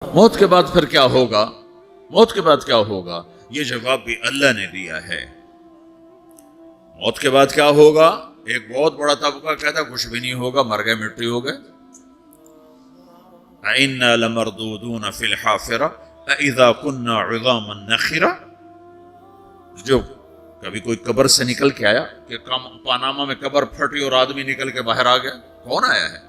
موت کے بعد پھر کیا ہوگا؟ موت کے بعد کیا ہوگا؟ یہ جواب بھی اللہ نے دیا ہے۔ موت کے بعد کیا ہوگا؟ ایک بہت بڑا طبقہ کہتا ہے کچھ بھی نہیں ہوگا، مر گئے، مٹی ہو گئے۔ اِنَّا لَمَرْدُودُونَ فِي الْحَافِرَةِ اِذَا كُنَّا عِظَامًا نَخِرَةً۔ جو کبھی کوئی قبر سے نکل کے آیا کہ پاناما میں قبر پھٹی اور آدمی نکل کے باہر آ گیا؟ کون آیا ہے؟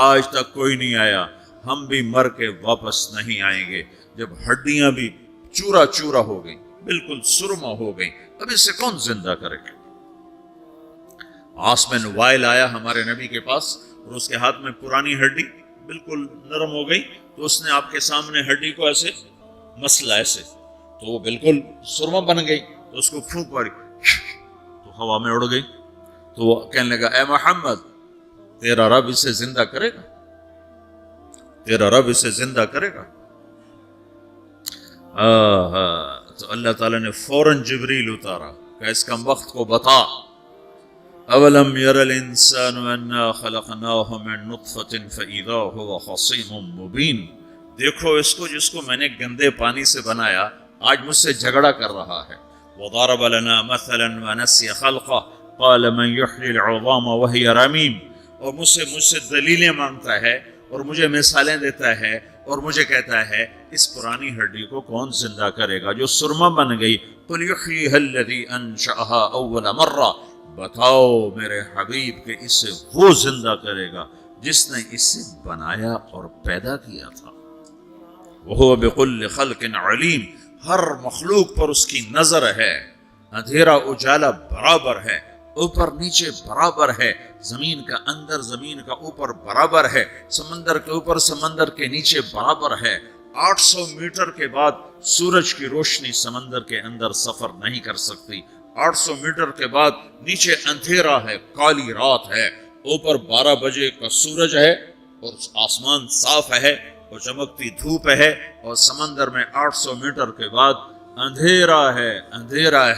آج تک کوئی نہیں آیا۔ ہم بھی مر کے واپس نہیں آئیں گے۔ جب ہڈیاں بھی چورا چورا ہو گئی، بالکل سرما ہو گئی، اب اس سے کون زندہ کرے گا؟ آسمن وائل آیا ہمارے نبی کے پاس اور اس کے ہاتھ میں پرانی ہڈی بالکل نرم ہو گئی، تو اس نے آپ کے سامنے ہڈی کو ایسے مسلا، ایسے تو وہ بالکل سرما بن گئی، تو اس کو پھونک پڑی تو ہوا میں اڑ گئی۔ تو وہ کہنے لگا اے محمد، تیرا رب اسے زندہ کرے گا؟ تیرا رب اسے زندہ کرے گا؟ تو اللہ تعالیٰ نے فوراً جبریل اتارا کہ اس کم وقت کو بتا، اولم یر الانسان انا خلقناہ من نطفة فاذا هو خصیم مبین۔ دیکھو اس کو جس کو میں نے گندے پانی سے بنایا، آج مجھ سے جھگڑا کر رہا ہے۔ وضرب لنا مثلا ونسی خلقہ قال من یحیی العظام وہی رمیم۔ اور مجھ سے دلیلیں مانگتا ہے اور مجھے مثالیں دیتا ہے اور مجھے کہتا ہے اس پرانی ہڈی کو کون زندہ کرے گا جو سرما بن گئی؟ قل یحییھا الذی انشأھا اول مرہ۔ بتاؤ میرے حبیب کہ اسے وہ زندہ کرے گا جس نے اسے بنایا اور پیدا کیا تھا۔ وہو بکل خلق علیم۔ ہر مخلوق پر اس کی نظر ہے، اندھیرا اجالا برابر ہے، اوپر نیچے برابر ہے، زمین کا اندر زمین کا اوپر برابر ہے، سمندر کے اوپر سمندر کے نیچے برابر ہے۔ 800 میٹر کے بعد سورج کی روشنی سمندر کے اندر سفر نہیں کر سکتی۔ 800 میٹر کے بعد نیچے اندھیرا ہے، کالی رات ہے، اوپر 12 بجے کا سورج ہے اور آسمان صاف ہے اور چمکتی دھوپ ہے، اور سمندر میں 800 میٹر کے بعد اندھیرا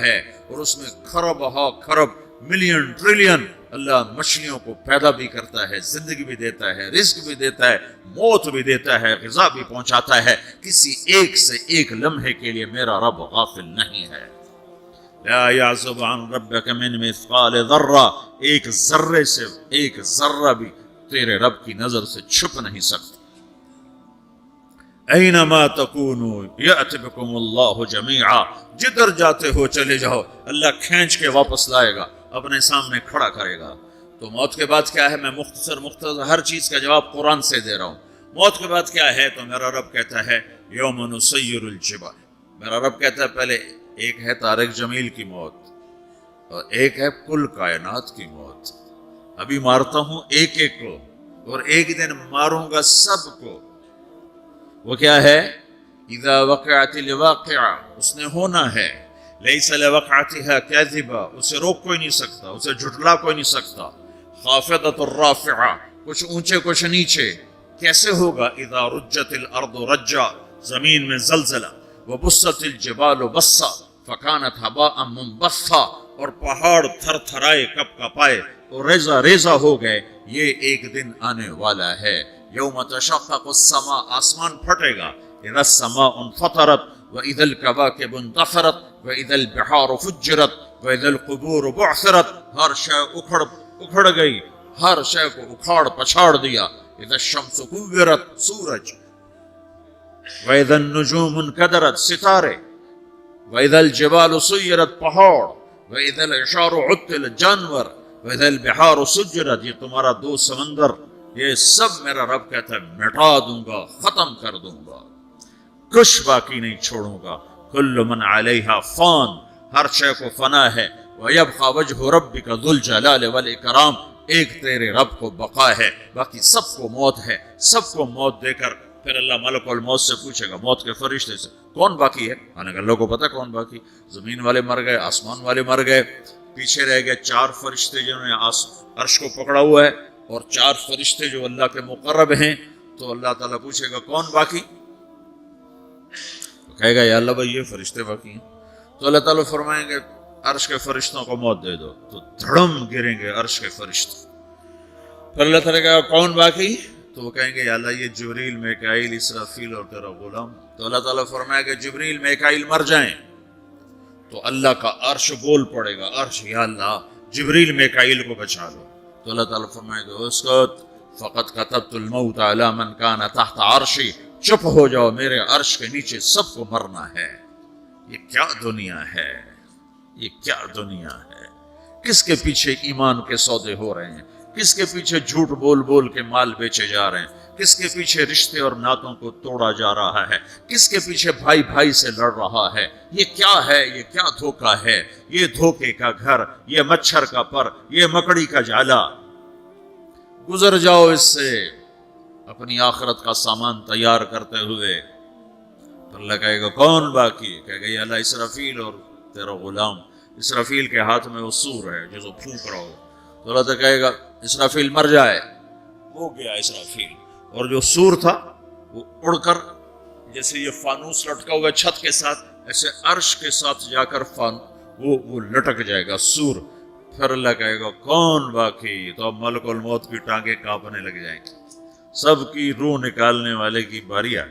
ہے اور اس میں کھرب ہا کھرب ملین ٹریلین اللہ مچھلیوں کو پیدا بھی کرتا ہے، زندگی بھی دیتا ہے، رزق بھی دیتا ہے، موت بھی دیتا ہے، غذا بھی پہنچاتا ہے۔ کسی ایک سے ایک لمحے کے لیے میرا رب غافل نہیں ہے۔ لا يعزب عن ربك من مثقال ذرہ، ایک ذرے سے ایک ذرہ بھی تیرے رب کی نظر سے چھپ نہیں سکتا۔ اینما تکونوا یأت بکم اللہ جمیعا، جدھر جاتے ہو چلے جاؤ، اللہ کھینچ کے واپس لائے گا، اپنے سامنے کھڑا کرے گا۔ تو موت کے بعد کیا ہے؟ میں مختصر ہر چیز کا جواب قرآن سے دے رہا ہوں۔ موت کے بعد کیا ہے؟ تو میرا رب کہتا ہے یوم نسیر الجبال۔ میرا رب کہتا ہے پہلے ایک ہے طارق جمیل کی موت اور ایک ہے کل کائنات کی موت۔ ابھی مارتا ہوں ایک ایک کو اور ایک دن ماروں گا سب کو۔ وہ کیا ہے؟ اذا وقعت الواقعہ، اس نے ہونا ہے۔ لیس لوقعتها کاذبہ، اسے روک کوئی نہیں سکتا، اسے جھٹلا کوئی نہیں سکتا۔ خافضۃ الرافعہ، کچھ اونچے کچھ نیچے۔ کیسے ہوگا؟ اذا رجت الارض رجا، زمین میں زلزلہ۔ وبست الجبال بسا فکانت ہباء منبثا، اور پہاڑ تھر تھرائے کپ کپائے اور ریزہ ریزہ ہو گئے۔ یہ ایک دن آنے والا ہے۔ یوم تشقق السماء، آسمان پھٹے گا۔ اذا السماء انفطرت واذا الكواكب انتثرت واذا البحار فجرت واذا القبور بعثرت، ہر شے اکھڑ گئی، ہر شے کو اکھاڑ پچھاڑ دیا۔ اذا الشمس كورت، سورج۔ واذا النجوم انكدرت، ستارے۔ واذا الجبال سيرت، پہاڑ۔ واذا العشار عطلت، جانور۔ واذا البحار سجرت، یہ تمہارا دو سمندر، یہ سب میرا رب کہتا ہے مٹا دوں گا، ختم کر دوں گا، کچھ باقی نہیں چھوڑوں گا۔ کل من علیہا فان، ہر شے کو فنا ہے۔ وَيَبْقَى وَجْهُ رَبِّكَ ذُو الْجَلَالِ وَالْإِكْرَامِ، ایک تیرے رب کو بقا ہے، باقی سب کو موت ہے۔ سب کو موت دے کر پھر اللہ ملک الموت سے پوچھے گا، موت کے فرشتے سے، کون باقی ہے؟ اللہ کو پتہ کون باقی۔ زمین والے مر گئے، آسمان والے مر گئے، پیچھے رہ گئے 4 فرشتے جنہوں نے عرش کو پکڑا ہوا ہے اور 4 فرشتے جو اللہ کے مقرب ہیں۔ تو اللہ تعالیٰ پوچھے گا کون باقی؟ تو کہے گا یا اللہ بھائی یہ فرشتے باقی ہیں۔ تو اللہ تعالیٰ فرمائیں گے عرش کے فرشتوں کو موت دے دو، تو دھڑم گریں گے عرش کے فرشتے۔ پھر اللہ تعالیٰ کہا کون باقی؟ تو وہ کہیں گے یا اللہ یہ جبریل میکائیل اسرافیل اور تیرا غلام. تو اللہ تعالیٰ فرمائے کہ جبریل میکائیل مر جائیں تو اللہ کا عرش بول پڑے گا, عرش یا اللہ جبریل میکائیل کو بچا لو. تو اللہ تعالیٰ فرمائے گا اسکت فقط کتبت الموت علی من کان تحت عرشی, چپ ہو جاؤ, میرے عرش کے نیچے سب کو مرنا ہے. یہ کیا دنیا ہے, یہ کیا دنیا ہے. کس کے پیچھے ایمان کے سودے ہو رہے ہیں, کس کے پیچھے جھوٹ بول بول کے مال بیچے جا رہے ہیں, کس کے پیچھے رشتے اور ناتوں کو توڑا جا رہا ہے, کس کے پیچھے بھائی بھائی سے لڑ رہا ہے. یہ کیا ہے, یہ کیا دھوکہ ہے, یہ دھوکے کا گھر, یہ مچھر کا پر, یہ مکڑی کا جالا. گزر جاؤ اس سے اپنی آخرت کا سامان تیار کرتے ہوئے. اللہ کہے گا کون باقی, کہے گا یا اللہ اسرافیل اور تیرا غلام. اسرافیل کے ہاتھ میں وہ سور ہے جو پھونک رہا ہو. تو اللہ تعالیٰ کہے گا اسرافیل مر جائے, ہو گیا اسرافیل. اور جو سور تھا وہ اڑ کر جیسے یہ فانوس لٹکا ہوا چھت کے ساتھ ایسے عرش کے ساتھ جا کر وہ لٹک جائے گا سور. پھر اللہ کہے گا کون باقی, تو اب ملک الموت کی ٹانگیں کانپنے لگ جائیں گی. سب کی روح نکالنے والے کی باری آ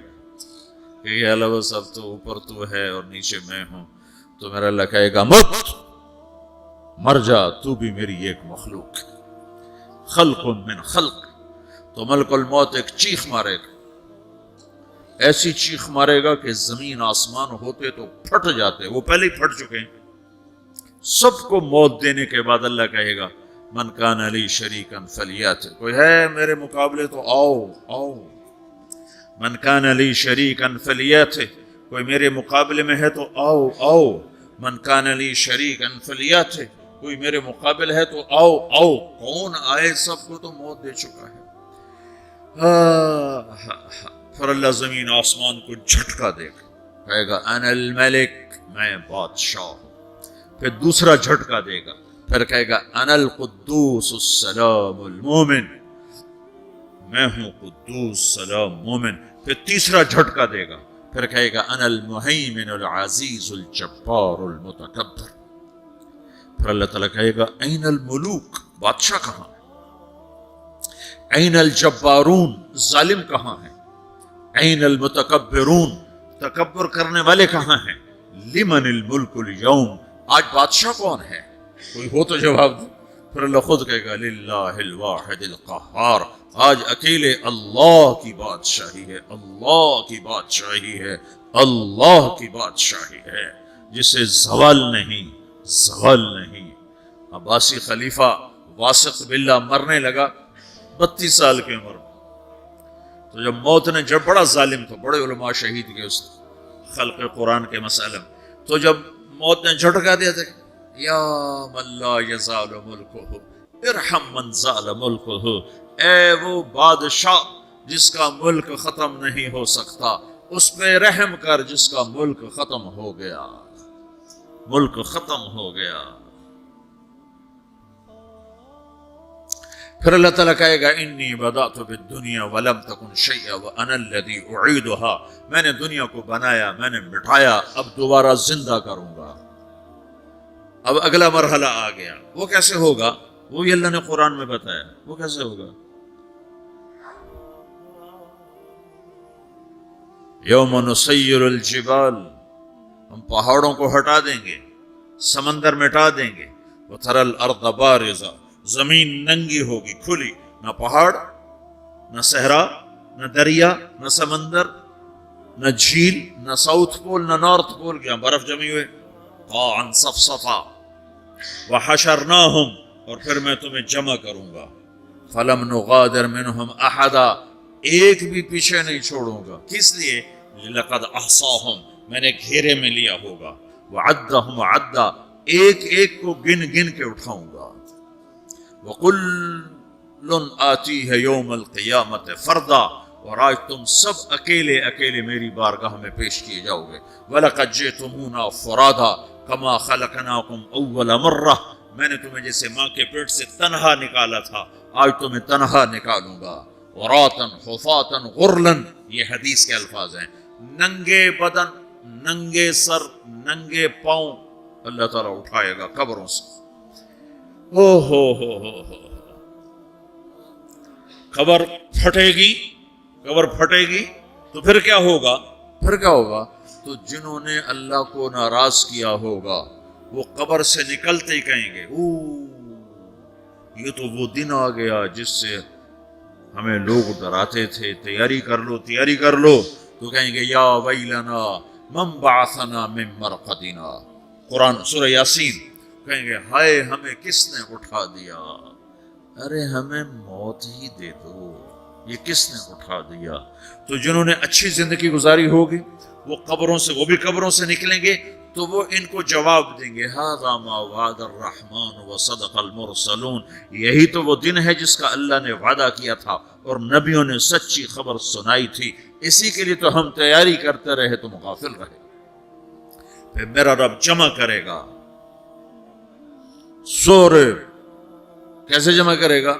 کہ یہ اللہ وہ سب تو اوپر تو ہے اور نیچے میں ہوں. تو میرا اللہ کہے گا مت, مر جا, تو بھی میری ایک مخلوق, خلق من خلق. تو ملک الموت ایک چیخ مارے گا, ایسی چیخ مارے گا کہ زمین آسمان ہوتے تو پھٹ جاتے, وہ پہلے ہی پھٹ چکے ہیں. سب کو موت دینے کے بعد اللہ کہے گا من کان علی شریکن فلیات, کوئی ہے میرے مقابلے تو آؤ آؤ. من کان علی شریکن فلیات, کوئی میرے مقابلے میں ہے تو آؤ آؤ. من کان علی شریکن فلیات, کوئی میرے مقابل ہے تو آؤ آؤ. کون آئے, سب کو تو موت دے چکا ہے. پھر اللہ زمین آسمان کو جھٹکا دے گا, کہے گا انا الملک, میں بادشاہ ہوں. پھر دوسرا جھٹکا دے گا, پھر کہے گا انا القدوس السلام المومن, میں ہوں قدوس سلام مومن. پھر تیسرا جھٹکا دے گا, پھر کہے گا انا المہیمن العزیز الجبار المتکبر. پھر اللہ تعالیٰ کہے گا این الملوک, بادشاہ کہاں ہے؟ این الجبارون, ظالم کہاں ہے؟ این المتکبرون, تکبر کرنے والے کہاں ہیں؟ لمن الملک اليوم, آج بادشاہ کون ہے؟ کوئی ہو تو جواب دو. پھر اللہ خود کہے گا للہ الواحد القہار, آج اکیلے اللہ کی بادشاہی ہے, اللہ کی بادشاہی ہے, اللہ کی بادشاہی ہے, جسے زوال نہیں, زوال نہیں. عباسی خلیفہ واسق باللہ مرنے لگا 32 سال کی عمر. تو جب موت نے, جب بڑا ظالم تھا, بڑے علماء شہید کے اس خلق قرآن کے مسئلہ, تو جب موت نے جھٹکا دیا تھا یا من لا یزال ملکہ ارحم من زال ملکہ, اے وہ بادشاہ جس کا ملک ختم نہیں ہو سکتا, اس پہ رحم کر جس کا ملک ختم ہو گیا, ملک ختم ہو گیا. پھر اللہ تعالیٰ کہے گا انی بدأت بالدنیا ولم تکن شیئا وانا الذی اعیدها, میں نے دنیا کو بنایا, میں نے مٹھایا, اب دوبارہ زندہ کروں گا. اب اگلا مرحلہ آ گیا, وہ کیسے ہوگا؟ وہ بھی اللہ نے قرآن میں بتایا. وہ کیسے ہوگا؟ یوم نسیر الجبال, ہم پہاڑوں کو ہٹا دیں گے, سمندر مٹا دیں گے. وتری الارض بارزہ, زمین ننگی ہوگی, کھلی, نہ پہاڑ, نہ صحرا, نہ دریا, نہ سمندر, نہ جھیل, نہ ساؤتھ پول, نہ نارتھ پول, کیا برف جمی ہوئے. قاعا صفصفا وحشرناہم, اور پھر میں تمہیں جمع کروں گا. فلم نغادر منہم احدا, ایک بھی پیچھے نہیں چھوڑوں گا. کس لیے؟ لقد احصاہم, میں نے گھیرے میں لیا ہوگا. وعدہم عدا, ایک ایک کو گن گن کے اٹھاؤں گا. وَقُلٌ آتِيهَ يَوْمَ الْقِيَامَةِ فَرْدًا, اور آج تم سب اکیلے اکیلے میری بارگاہ میں پیش کیے جاؤ گے. وَلَقَدْ جِئْتُمُونَا فُرَادًا كَمَا خَلَقْنَاكُمْ أَوَّلَ مَرَّةٍ, میں نے تمہیں جیسے ماں کے پیٹ سے تنہا نکالا تھا, آج تمہیں تنہا نکالوں گا. عُرَاةً حُفَاةً غُرْلًا, یہ حدیث کے الفاظ ہیں. ننگے بدن, ننگے سر, ننگے پاؤں اللہ تعالیٰ اٹھائے گا قبروں سے. ہو قبر پھٹے گی تو پھر کیا ہوگا؟ تو جنہوں نے اللہ کو ناراض کیا ہوگا وہ قبر سے نکلتے ہی کہیں گے یہ تو وہ دن آ گیا جس سے ہمیں لوگ ڈراتے تھے، تیاری کر لو، تو کہیں گے یا ویلنا من بعثنا من مرقدنا، قرآن سورہ یاسین، کہیں گے ہائے ہمیں کس نے اٹھا دیا، ارے ہمیں موت ہی دے دو، یہ کس نے اٹھا دیا؟ تو جنہوں نے اچھی زندگی گزاری ہوگی وہ بھی قبروں سے نکلیں گے تو وہ ان کو جواب دیں گے ھذا ما وعد الرحمن وصدق المرسلون، یہی تو وہ دن ہے جس کا اللہ نے وعدہ کیا تھا اور نبیوں نے سچی خبر سنائی تھی، اسی کے لیے تو ہم تیاری کرتے رہے، تم غافل رہے۔ پھر میرا رب جمع کرے گا سورے، کیسے جمع کرے گا؟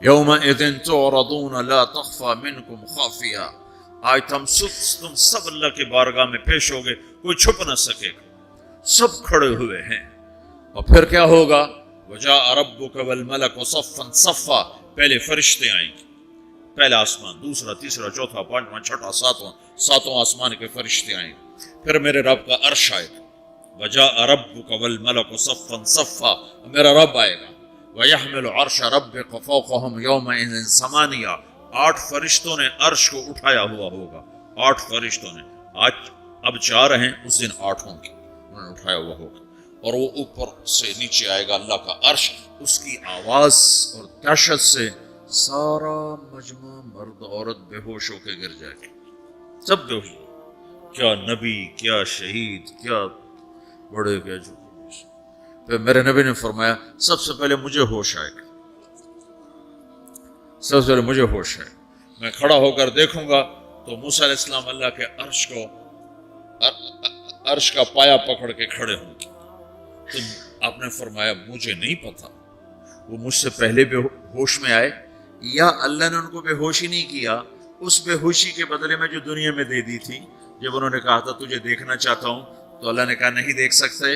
یومئذ تعرضون لا تخفى منکم خافیہ، آج تم سب اللہ کے بارگاہ میں پیش ہوگے، کوئی چھپ نہ سکے گا، سب کھڑے ہوئے ہیں۔ اور پھر کیا ہوگا؟ وجاء ربک والملک صفا صفا، پہلے فرشتے آئیں گے، پہلا آسمان، دوسرا، تیسرا، چوتھا، پانچواں، چھٹا، ساتواں آسمان کے فرشتے آئیں گے، پھر میرے رب کا عرش آئے گا، وجاء ربک والملک صفا صفا، میرا رب آئے گا، وَيَحْمِلُ عَرْشَ رَبِّكَ فَوْقَهُمْ يَوْمَئِذٍ ثَمَانِيَةٌ، 8 فرشتوں نے عرش کو اٹھایا ہوا ہوگا، 8 فرشتوں نے، اب 4 ہیں، اس دن 8 ہوں گے، انہوں نے اٹھایا ہوا ہوگا، اور وہ اوپر سے نیچے آئے گا اللہ کا عرش، اس کی آواز اور دہشت سے سارا مجمع مرد عورت بے ہوش ہو کے گر جائے گا، سب بے ہوش، کیا نبی، کیا شہید، کیا بڑے، کیا جو۔ پھر میرے نبی نے فرمایا سب سے پہلے مجھے ہوش آئے گا، سب سے پہلے مجھے ہوش ہے، میں کھڑا ہو کر دیکھوں گا تو موسیٰ علیہ السلام اللہ کے عرش کا پایا پکڑ کے کھڑے ہوں گے۔ تو آپ نے فرمایا مجھے نہیں پتا وہ مجھ سے پہلے بے ہوش میں آئے یا اللہ نے ان کو بے ہوشی نہیں کیا، اس بے ہوشی کے بدلے میں جو دنیا میں دے دی تھی، جب انہوں نے کہا تھا تجھے دیکھنا چاہتا ہوں تو اللہ نے کہا نہیں دیکھ سکتے،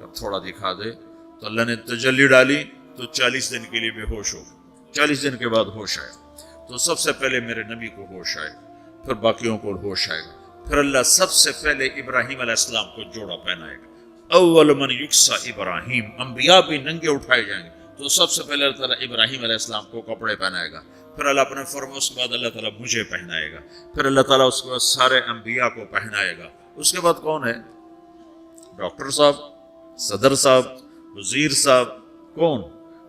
اب تھوڑا دکھا دے، تو اللہ نے تجلی ڈالی تو 40 دن کے لیے بے ہوش ہو، 40 دن کے بعد ہوش آئے، تو سب سے پہلے میرے نبی کو ہوش آئے، پھر باقیوں کو ہوش آئے گا، پھر اللہ سب سے پہلے ابراہیم علیہ السلام کو جوڑا پہنائے گا، اول من یکسا ابراہیم، انبیاء بھی ننگے اٹھائے جائیں گے، تو سب سے پہلے اللہ تعالیٰ ابراہیم علیہ السلام کو کپڑے پہنائے گا، پھر اللہ اپنے فرما، اس کے بعد اللہ تعالیٰ مجھے پہنائے گا، پھر اللہ تعالیٰ اس کے بعد سارے انبیاء کو پہنائے گا، اس کے بعد کون ہے؟ ڈاکٹر صاحب، صدر صاحب، وزیر صاحب، کون؟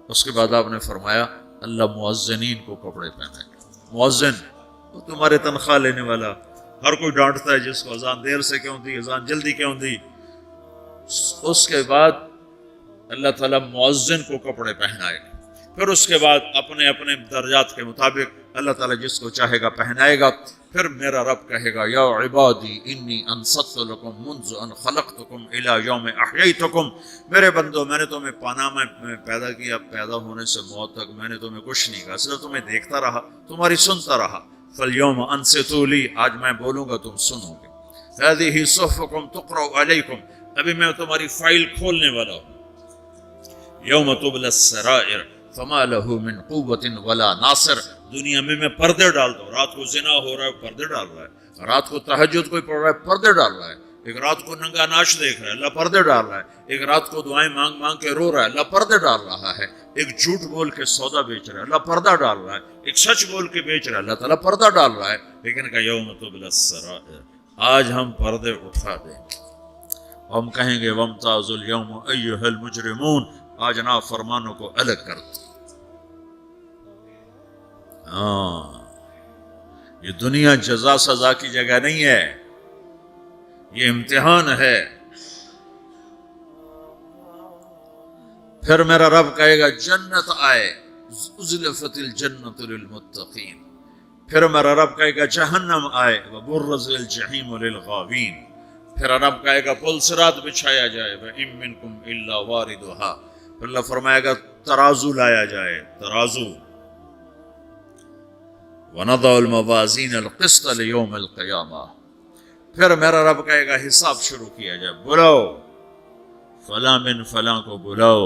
اس کے بعد آپ نے فرمایا اللہ مؤذنین کو کپڑے پہنائے گا، مؤذن وہ تمہارے تنخواہ لینے والا، ہر کوئی ڈانٹتا ہے جس کو اذان دیر سے کیوں دی، اذان جلدی کیوں دی، اس کے بعد اللہ تعالیٰ مؤذن کو کپڑے پہنائے گا، پھر اس کے بعد اپنے اپنے درجات کے مطابق اللہ تعالیٰ جس کو چاہے گا پہنائے گا، پھر میرا رب کہے گا یا عبادی انی انصت لکم منذ ان خلقتکم الی یوم احییتکم، میرے بندو میں نے تمہیں پاناما میں پیدا کیا، پیدا ہونے سے موت تک میں نے تمہیں کچھ نہیں کہا، صرف تمہیں دیکھتا رہا، تمہاری سنتا رہا، فالیوم انصتوا لی، آج میں بولوں گا تم سنو گے، ہذہ صحفکم تقرأ علیکم، ابھی میں تمہاری فائل کھولنے والا ہوں، یوم تبلی السرائر فما له من قوت ولا ناصر، دنیا میں پردے ڈالتا ہوں، رات کو زنا ہو رہا ہے پردے ڈال رہا ہے، رات کو تہجد کوئی پڑھ رہا ہے پردے ڈال رہا ہے، ایک رات کو ننگا ناچ دیکھ رہا ہے اللہ پردے ڈال رہا ہے، ایک رات کو دعائیں مانگ مانگ کے رو رہا ہے اللہ پردے ڈال رہا ہے، ایک جھوٹ بول کے سودا بیچ رہا ہے اللہ پردہ ڈال رہا ہے، ایک سچ بول کے بیچ رہا ہے اللہ تعالیٰ پردہ ڈال رہا ہے، لیکن کہ یوم تبلی السرائر، آج ہم پردے اٹھا دیں گے، ہم کہیں گے وامتازوا اليوم ایھا المجرمون، آج نافرمانوں کو الگ کر دو۔ یہ دنیا جزا سزا کی جگہ نہیں ہے، یہ امتحان ہے۔ پھر میرا رب کہے گا جنت آئے، ازلفت الجنت للمتقین، پھر میرا رب کہے گا جہنم آئے، وبرز الجحیم للغاوین، پھر رب کہے گا پل صراط بچھایا جائے، وَإِن مِّنكُمْ إِلَّا وَارِدُهَا، پھر اللہ فرمائے گا ترازو لایا جائے، ترازو، وَنَضَعُ الْمَوَازِينَ الْقِسْطَ لِيَوْمِ الْقِيَامَةِ، پھر میرا رب کہے گا حساب شروع کیا جائے، بلاؤ فلاں بن فلاں کو بلاؤ،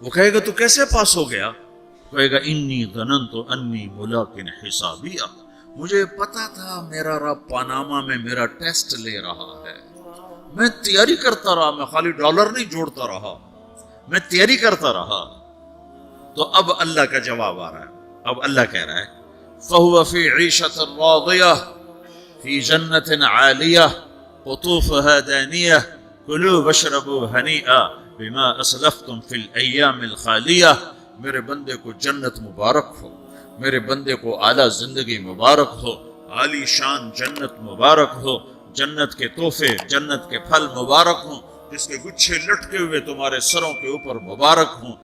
وہ کہے گا تو کیسے پاس ہو گیا؟ کہے گا انی ظننت انی ملاقٍ حسابیہ، مجھے پتا تھا میرا رب پاناما میں میرا ٹیسٹ لے رہا ہے، میں تیاری کرتا رہا، میں خالی ڈالر نہیں جوڑتا رہا، میں تیاری کرتا رہا۔ تو اب اللہ کا جواب آ رہا ہے، اب اللہ کہہ رہا ہے فَهُوَ فِي عِيشَةٍ رَاضِيَةٍ فِي جَنَّةٍ عَالِيَةٍ قُطُوفُهَا دَانِيَةٌ كُلُوا وَاشْرَبُوا هَنِيئًا بِمَا أَسْلَفْتُمْ فِي الْأَيَّامِ الْخَالِيَةِ، میرے بندے کو جنت مبارک ہو، میرے بندے کو اعلیٰ زندگی مبارک ہو، عالی شان جنت مبارک ہو، جنت کے تحفے، جنت کے پھل مبارک ہوں، جس کے گچھے لٹکے ہوئے تمہارے سروں کے اوپر مبارک ہوں،